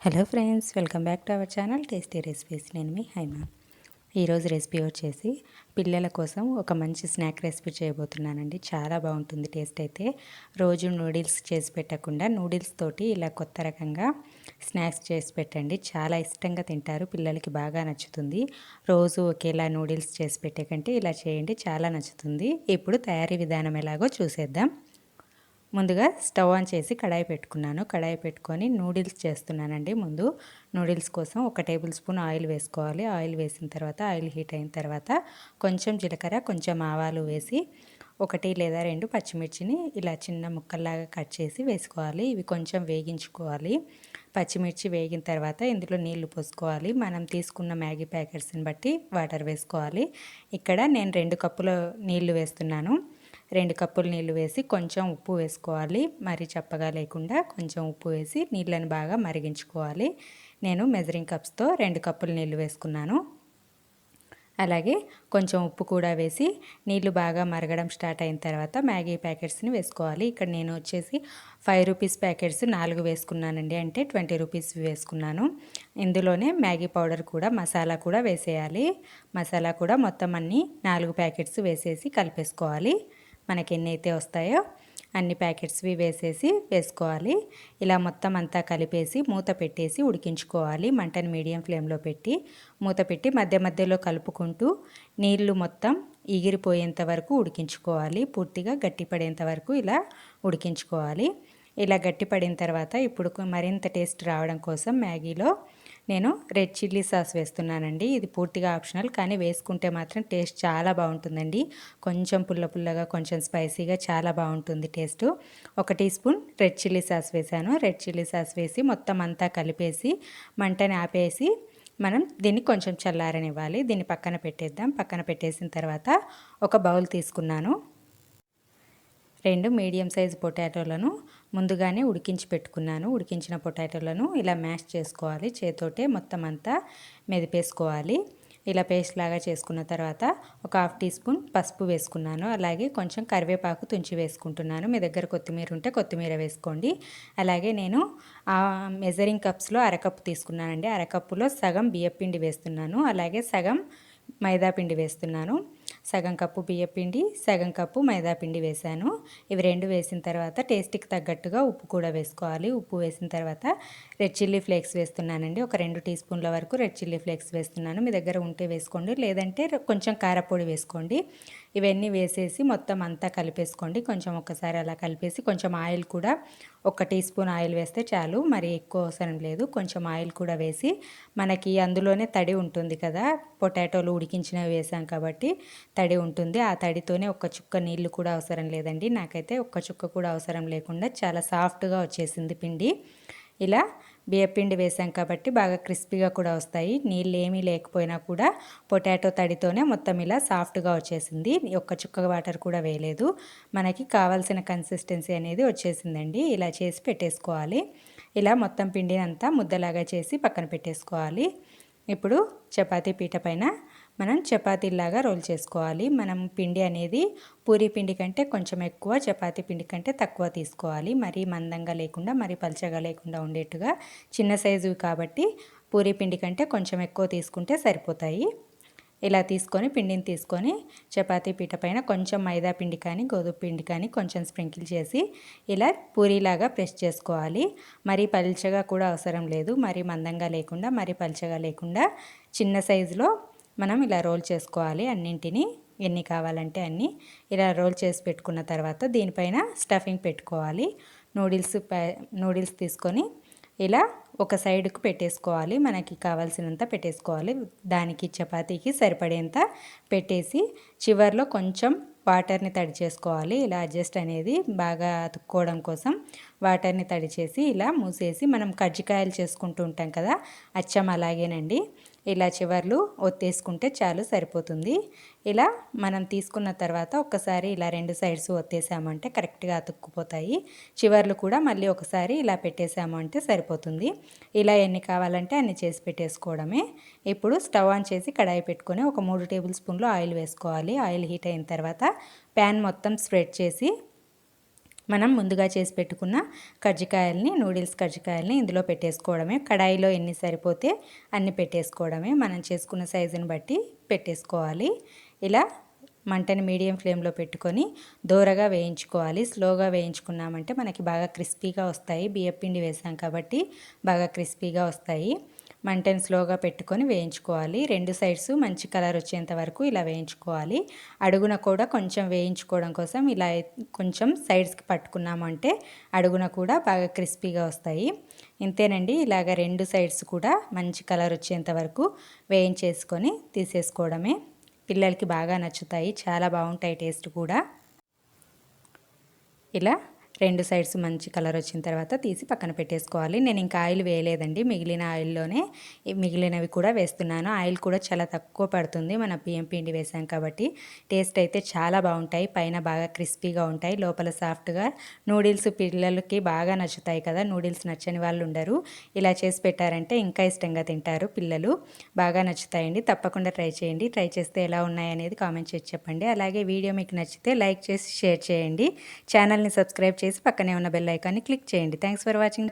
Hello friends, welcome back to our channel tasty recipes. నేను మీ హైమా. ఈరోజు recipe వచ్చేసి పిల్లల కోసం ఒక మంచి స్నాక్ రెసిపీ చేయబోతున్నానండి. చాలా బాగుంటుంది టేస్ట్ అయితే. రోజు నూడిల్స్ చేసి పెట్టకుండా నూడిల్స్ తోటి ఇలా కొత్త రకంగా స్నాక్స్ చేసి పెట్టండి. చాలా ఇష్టంగా తింటారు, పిల్లలకి బాగా నచ్చుతుంది. రోజు ఒకేలా నూడిల్స్ చేసి పెట్టే కంటే ఇలా చేయండి, చాలా నచ్చుతుంది. ఇప్పుడు తయారీ విధానం ఎలాగో చూసేద్దాం. ముందుగా స్టవ్ ఆన్ చేసి కడాయి పెట్టుకున్నాను. కడాయి పెట్టుకొని నూడిల్స్ చేస్తున్నానండి. ముందు నూడిల్స్ కోసం 1 టేబుల్ స్పూన్ ఆయిల్ వేసుకోవాలి. ఆయిల్ వేసిన తర్వాత ఆయిల్ హీట్ అయిన తర్వాత కొంచెం జీలకర్ర, కొంచెం ఆవాలు వేసి 1 లేదా 2 పచ్చిమిర్చిని ఇలా చిన్న ముక్కల్లాగా కట్ చేసి వేసుకోవాలి. ఇవి కొంచెం వేగించుకోవాలి. పచ్చిమిర్చి వేగిన తర్వాత ఇందులో నీళ్లు పోసుకోవాలి. మనం తీసుకున్న మ్యాగీ ప్యాకెట్స్ని బట్టి వాటర్ వేసుకోవాలి. ఇక్కడ నేను 2 కప్పుల నీళ్లు వేస్తున్నాను. 2 కప్పులు నీళ్లు వేసి కొంచెం ఉప్పు వేసుకోవాలి. మరి చప్పగా లేకుండా కొంచెం ఉప్పు వేసి నీళ్ళని బాగా మరిగించుకోవాలి. నేను మెజరింగ్ కప్స్తో 2 కప్పులు నీళ్లు వేసుకున్నాను. అలాగే కొంచెం ఉప్పు కూడా వేసి నీళ్లు బాగా మరగడం స్టార్ట్ అయిన తర్వాత మ్యాగీ ప్యాకెట్స్ని వేసుకోవాలి. ఇక్కడ నేను వచ్చేసి 5 రూపీస్ ప్యాకెట్స్ 4 వేసుకున్నానండి, అంటే 20 రూపీస్ వేసుకున్నాను. ఇందులోనే మ్యాగీ పౌడర్ కూడా, మసాలా కూడా వేసేయాలి. మసాలా కూడా మొత్తం అన్ని 4 ప్యాకెట్స్ వేసేసి కలిపేసుకోవాలి. మనకి ఎన్ని అయితే వస్తాయో అన్ని ప్యాకెట్స్వి వేసుకోవాలి. ఇలా మొత్తం అంతా కలిపేసి మూత పెట్టేసి ఉడికించుకోవాలి. మంటని మీడియం ఫ్లేమ్లో పెట్టి మూత పెట్టి మధ్య మధ్యలో కలుపుకుంటూ నీళ్లు మొత్తం ఎగిరిపోయేంత వరకు ఉడికించుకోవాలి. పూర్తిగా గట్టిపడేంత వరకు ఇలా ఉడికించుకోవాలి. ఇలా గట్టిపడిన తర్వాత ఇప్పుడు మరింత టేస్ట్ రావడం కోసం మ్యాగీలో నేను రెడ్ చిల్లీ సాస్ వేస్తున్నానండి. ఇది పూర్తిగా ఆప్షనల్, కానీ వేసుకుంటే మాత్రం టేస్ట్ చాలా బాగుంటుందండి. కొంచెం పుల్ల పుల్లగా, కొంచెం స్పైసీగా చాలా బాగుంటుంది taste. 1 teaspoon red chilli sauce వేసాను. రెడ్ చిల్లీ సాస్ వేసి మొత్తం అంతా కలిపేసి మంటని ఆపేసి మనం దీన్ని కొంచెం చల్లారనివ్వాలి. దీన్ని పక్కన పెట్టేద్దాం. పక్కన పెట్టేసిన తర్వాత ఒక బౌల్ తీసుకున్నాను. 2 మీడియం సైజ్ పొటాటోలను ముందుగానే ఉడికించి పెట్టుకున్నాను. ఉడికించిన పొటాటోలను ఇలా మ్యాష్ చేసుకోవాలి. చేతోటే మొత్తం అంతా మెదిపేసుకోవాలి. ఇలా పేస్ట్ లాగా చేసుకున్న తర్వాత ఒక 1/2 టీ స్పూన్ పసుపు వేసుకున్నాను. అలాగే కొంచెం కరివేపాకు తుంచి వేసుకుంటున్నాను. మీ దగ్గర కొత్తిమీర ఉంటే కొత్తిమీర వేసుకోండి. అలాగే నేను మెజరింగ్ కప్స్లో అరకప్పు తీసుకున్నానండి. అరకప్పులో సగం బియ్యపిండి వేస్తున్నాను. అలాగే సగం మైదాపిండి వేస్తున్నాను. సగం కప్పు బియ్యపిండి, సగం కప్పు మైదాపిండి వేసాను. ఇవి 2 వేసిన తర్వాత టేస్ట్కి తగ్గట్టుగా ఉప్పు కూడా వేసుకోవాలి. ఉప్పు వేసిన తర్వాత రెడ్ చిల్లీ ఫ్లేక్స్ వేస్తున్నానండి. ఒక 2 టీ స్పూన్ల వరకు రెడ్ చిల్లీ ఫ్లేక్స్ వేస్తున్నాను. మీ దగ్గర ఉంటే వేసుకోండి, లేదంటే కొంచెం కారపొడి వేసుకోండి. ఇవన్నీ వేసేసి మొత్తం అంతా కలిపేసుకోండి. కొంచెం ఒకసారి అలా కలిపేసి కొంచెం ఆయిల్ కూడా 1 టీ స్పూన్ ఆయిల్ వేస్తే చాలు, మరి ఎక్కువ అవసరం లేదు. కొంచెం ఆయిల్ కూడా వేసి, మనకి అందులోనే తడి ఉంటుంది కదా, పొటాటోలు ఉడికించినవి వేసాం కాబట్టి తడి ఉంటుంది. ఆ తడితోనే 1 చుక్క నీళ్లు కూడా అవసరం లేదండి. నాకైతే 1 చుక్క కూడా అవసరం లేకుండా చాలా సాఫ్ట్గా వచ్చేసింది పిండి. ఇలా బియ్యపిండి వేసాం కాబట్టి బాగా క్రిస్పీగా కూడా వస్తాయి. నీళ్ళు ఏమీ లేకపోయినా కూడా పొటాటో తడితోనే మొత్తం ఇలా సాఫ్ట్గా వచ్చేసింది. 1 చుక్క వాటర్ కూడా వేయలేదు. మనకి కావాల్సిన కన్సిస్టెన్సీ అనేది వచ్చేసిందండి. ఇలా చేసి పెట్టేసుకోవాలి. ఇలా మొత్తం పిండిని అంతా ముద్దలాగా చేసి పక్కన పెట్టేసుకోవాలి. ఇప్పుడు చపాతీ పీట పైన మనం చపాతీలాగా రోల్ చేసుకోవాలి. మనం పిండి అనేది పూరీ పిండి కంటే కొంచెం ఎక్కువ, చపాతీ పిండి కంటే తక్కువ తీసుకోవాలి. మరీ మందంగా లేకుండా, మరీ పల్చగా లేకుండా ఉండేట్టుగా. చిన్న సైజు కాబట్టి పూరీ పిండి కంటే కొంచెం ఎక్కువ తీసుకుంటే సరిపోతాయి. ఇలా తీసుకొని పిండిని తీసుకొని చపాతీ పీట పైన కొంచెం మైదా పిండి కానీ గోధుమ పిండి కానీ కొంచెం స్ప్రింకిల్ చేసి ఇలా పూరీలాగా ప్రెస్ చేసుకోవాలి. మరీ పల్చగా కూడా అవసరం లేదు, మరీ మందంగా లేకుండా, మరీ పల్చగా లేకుండా చిన్న సైజులో మనం ఇలా రోల్ చేసుకోవాలి. అన్నింటినీ ఎన్ని కావాలంటే అన్ని ఇలా రోల్ చేసి పెట్టుకున్న తర్వాత దీనిపైన స్టఫింగ్ పెట్టుకోవాలి. నూడిల్స్ తీసుకొని ఇలా ఒక సైడ్కు పెట్టేసుకోవాలి. మనకి కావాల్సినంత పెట్టేసుకోవాలి. దానికి చపాతీకి సరిపడేంత పెట్టేసి చివర్లో కొంచెం వాటర్ని తడి చేసుకోవాలి. ఇలా అడ్జస్ట్ అనేది బాగా అతుక్కోవడం కోసం వాటర్ని తడి చేసి ఇలా మూసేసి, మనం కజ్జికాయలు చేసుకుంటూ ఉంటాం కదా, అచ్చం అలాగేనండి. ఇలా చివర్లు ఒత్తేసుకుంటే చాలు, సరిపోతుంది. ఇలా మనం తీసుకున్న తర్వాత ఒక్కసారి ఇలా 2 సైడ్స్ ఒత్తేసామంటే కరెక్ట్గా అతుక్కుపోతాయి. చివర్లు కూడా మళ్ళీ ఒకసారి ఇలా పెట్టేసాము అంటే సరిపోతుంది. ఇలా ఎన్ని కావాలంటే అన్ని చేసి పెట్టేసుకోవడమే. ఇప్పుడు స్టవ్ ఆన్ చేసి కడాయి పెట్టుకొని ఒక 3 టేబుల్ స్పూన్లు ఆయిల్ వేసుకోవాలి. ఆయిల్ హీట్ అయిన తర్వాత ప్యాన్ మొత్తం స్ప్రెడ్ చేసి మనం ముందుగా చేసి పెట్టుకున్న కజ్జికాయల్ని, నూడిల్స్ కజ్జికాయల్ని ఇందులో పెట్టేసుకోవడమే. కడాయిలో ఎన్ని సరిపోతే అన్ని పెట్టేసుకోవడమే. మనం చేసుకున్న సైజుని బట్టి పెట్టేసుకోవాలి. ఇలా మంటని మీడియం ఫ్లేమ్లో పెట్టుకొని దోరగా వేయించుకోవాలి. స్లోగా వేయించుకున్నామంటే మనకి బాగా క్రిస్పీగా వస్తాయి. బియ్యపిండి వేసాం కాబట్టి బాగా క్రిస్పీగా వస్తాయి. మంటని స్లోగా పెట్టుకొని వేయించుకోవాలి. రెండు సైడ్స్ మంచి కలర్ వచ్చేంత వరకు ఇలా వేయించుకోవాలి. అడుగున కూడా కొంచెం వేయించుకోవడం కోసం ఇలా కొంచెం సైడ్స్కి పట్టుకున్నామంటే అడుగున కూడా బాగా క్రిస్పీగా వస్తాయి. ఇంతేనండి. ఇలాగ రెండు సైడ్స్ కూడా మంచి కలర్ వచ్చేంత వరకు వేయించేసుకొని తీసేసుకోవడమే. పిల్లలకి బాగా నచ్చుతాయి, చాలా బాగుంటాయి టేస్ట్ కూడా. ఇలా రెండు సైడ్స్ మంచి కలర్ వచ్చిన తర్వాత తీసి పక్కన పెట్టేసుకోవాలి. నేను ఇంకా ఆయిల్ వేయలేదండి, మిగిలిన ఆయిల్లోనే మిగిలినవి కూడా వేస్తున్నాను. ఆయిల్ కూడా చాలా తక్కువ పడుతుంది, మన బియ్యం పిండి వేసాం కాబట్టి. టేస్ట్ అయితే చాలా బాగుంటాయి. పైన బాగా క్రిస్పీగా ఉంటాయి, లోపల సాఫ్ట్గా. నూడిల్స్ పిల్లలకి బాగా నచ్చుతాయి కదా, నూడిల్స్ నచ్చని వాళ్ళు ఉండరు. ఇలా చేసి పెట్టారంటే ఇంకా ఇష్టంగా తింటారు పిల్లలు. బాగా నచ్చుతాయండి, తప్పకుండా ట్రై చేయండి. ట్రై చేస్తే ఎలా ఉన్నాయనేది కామెంట్ చేసి చెప్పండి. అలాగే వీడియో మీకు నచ్చితే లైక్ చేసి షేర్ చేయండి. ఛానల్ని సబ్స్క్రైబ్ చేసి పక్కనే ఉన్న బెల్ ఐకాన్ని క్లిక్ చేయండి. Thanks for watching.